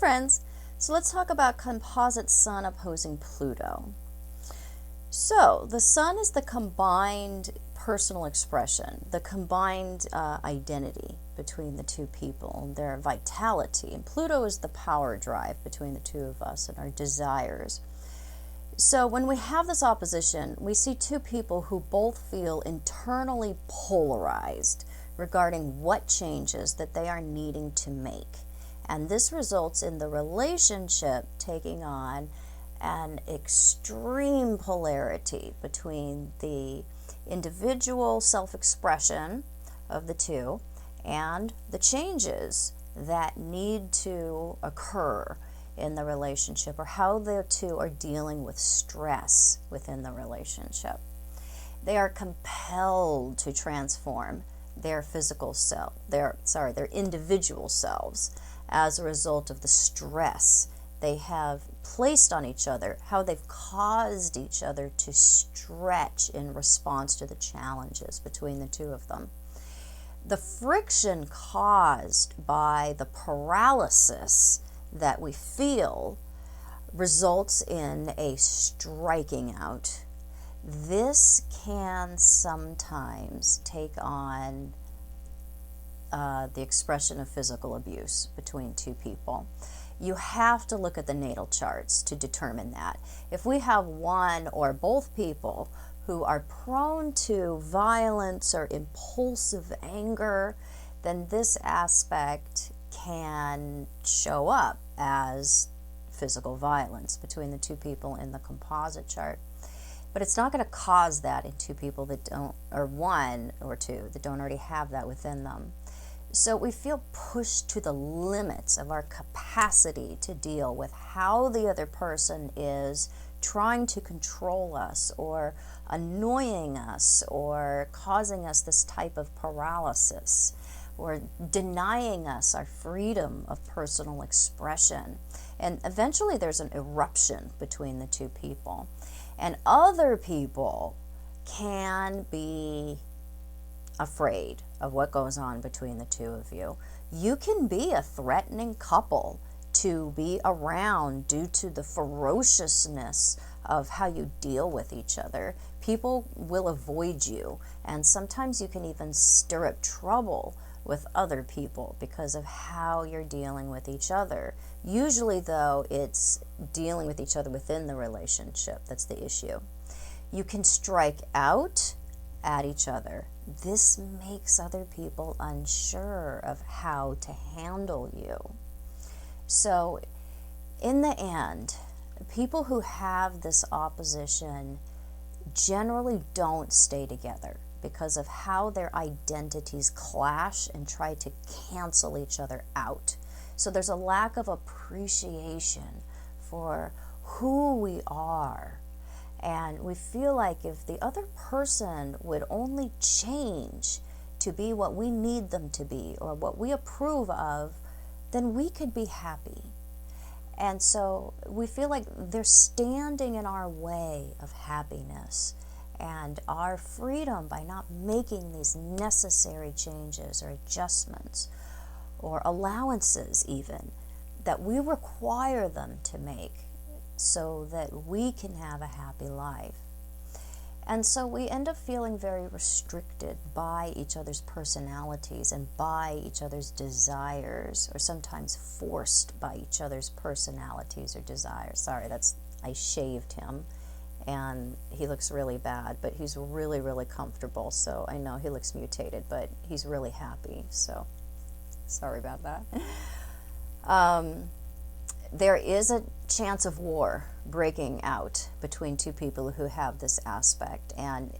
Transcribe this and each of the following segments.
friends. So let's talk about composite Sun opposing Pluto. So the Sun is the combined personal expression, the combined identity between the two people, their vitality. And Pluto is the power drive between the two of us and our desires. So when we have this opposition, we see two people who both feel internally polarized regarding what changes that they are needing to make. And this results in the relationship taking on an extreme polarity between the individual self-expression of the two and the changes that need to occur in the relationship, or how the two are dealing with stress within the relationship. They are compelled to transform their physical self, their individual selves, as a result of the stress they have placed on each other, how they've caused each other to stretch in response to the challenges between the two of them. The friction caused by the paralysis that we feel results in a striking out. This can sometimes take on the expression of physical abuse between two people. You have to look at the natal charts to determine that. If we have one or both people who are prone to violence or impulsive anger, then this aspect can show up as physical violence between the two people in the composite chart. But it's not going to cause that in two people that don't, or one or two that don't already have that within them. So we feel pushed to the limits of our capacity to deal with how the other person is trying to control us, or annoying us, or causing us this type of paralysis, or denying us our freedom of personal expression. And eventually there's an eruption between the two people. And other people can be afraid of what goes on between the two of you. You can be a threatening couple to be around due to the ferociousness of how you deal with each other. People will avoid you, and sometimes you can even stir up trouble with other people because of how you're dealing with each other. Usually, though, it's dealing with each other within the relationship that's the issue. You can strike out at each other. This makes other people unsure of how to handle you. So, in the end, people who have this opposition generally don't stay together because of how their identities clash and try to cancel each other out. So there's a lack of appreciation for who we are. And we feel like if the other person would only change to be what we need them to be, or what we approve of, then we could be happy. And so we feel like they're standing in our way of happiness and our freedom by not making these necessary changes or adjustments or allowances even that we require them to make so that we can have a happy life. And so we end up feeling very restricted by each other's personalities and by each other's desires, or sometimes forced by each other's personalities or desires. Sorry, I shaved him and he looks really bad, but he's really, really comfortable. So I know he looks mutated, but he's really happy. So sorry about that. There is a chance of war breaking out between two people who have this aspect, and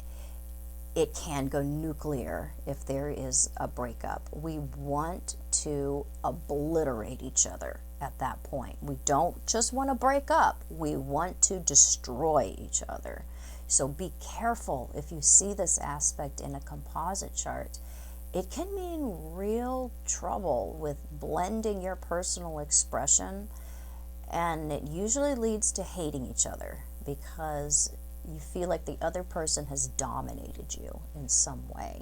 it can go nuclear if there is a breakup. We want to obliterate each other at that point. We don't just want to break up, we want to destroy each other. So be careful if you see this aspect in a composite chart. It can mean real trouble with blending your personal expression, and it usually leads to hating each other because you feel like the other person has dominated you in some way.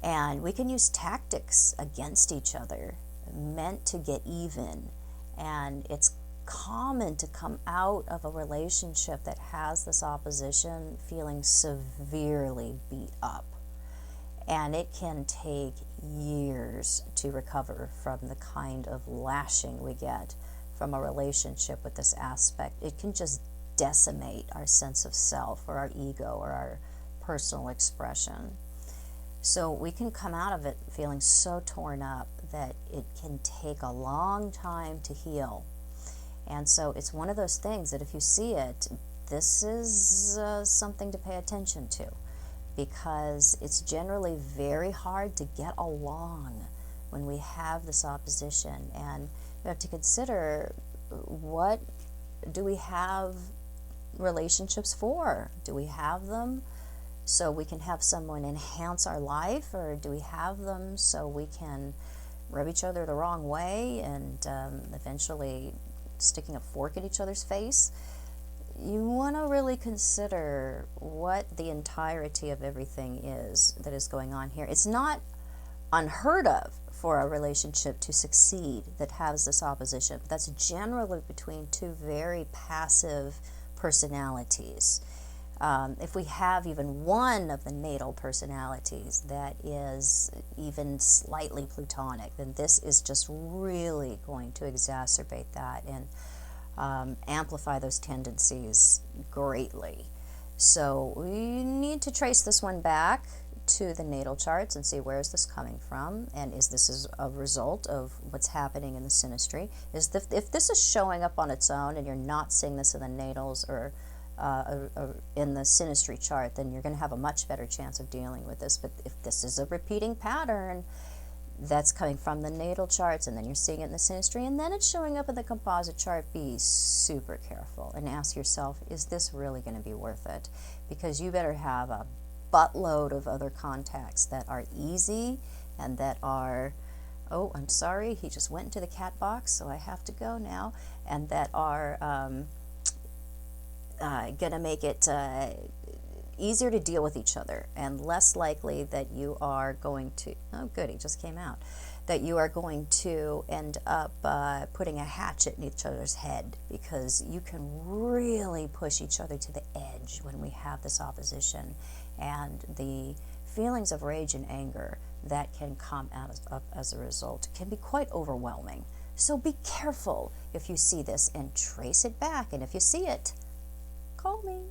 And we can use tactics against each other meant to get even And it's common to come out of a relationship that has this opposition feeling severely beat up. And it can take years to recover from the kind of lashing we get from a relationship with this aspect. It can just decimate our sense of self or our ego or our personal expression. So we can come out of it feeling so torn up that it can take a long time to heal. And so it's one of those things that if you see it, this is something to pay attention to, because it's generally very hard to get along when we have this opposition. And we have to consider, what do we have relationships for? Do we have them so we can have someone enhance our life, or do we have them so we can rub each other the wrong way and eventually sticking a fork in each other's face? You want to really consider what the entirety of everything is that is going on here. It's not unheard of for a relationship to succeed that has this opposition, but that's generally between two very passive personalities. If we have even one of the natal personalities that is even slightly plutonic, then this is just really going to exacerbate that and amplify those tendencies greatly. So we need to trace this one back to the natal charts and see, where is this coming from, and is this a result of what's happening in the synastry? If this is showing up on its own and you're not seeing this in the natals or in the synastry chart, then you're going to have a much better chance of dealing with this. But if this is a repeating pattern that's coming from the natal charts, and then you're seeing it in the synastry, and then it's showing up in the composite chart, be super careful and ask yourself, is this really going to be worth it? Because you better have a buttload of other contacts that are easy and that are, oh, I'm sorry, he just went into the cat box, so I have to go now, and that are going to make it easier to deal with each other, and less likely that you are going to, oh good, he just came out, that you are going to end up putting a hatchet in each other's head, because you can really push each other to the edge when we have this opposition, and the feelings of rage and anger that can come out as a result can be quite overwhelming. So be careful if you see this, and trace it back, and if you see it, call me.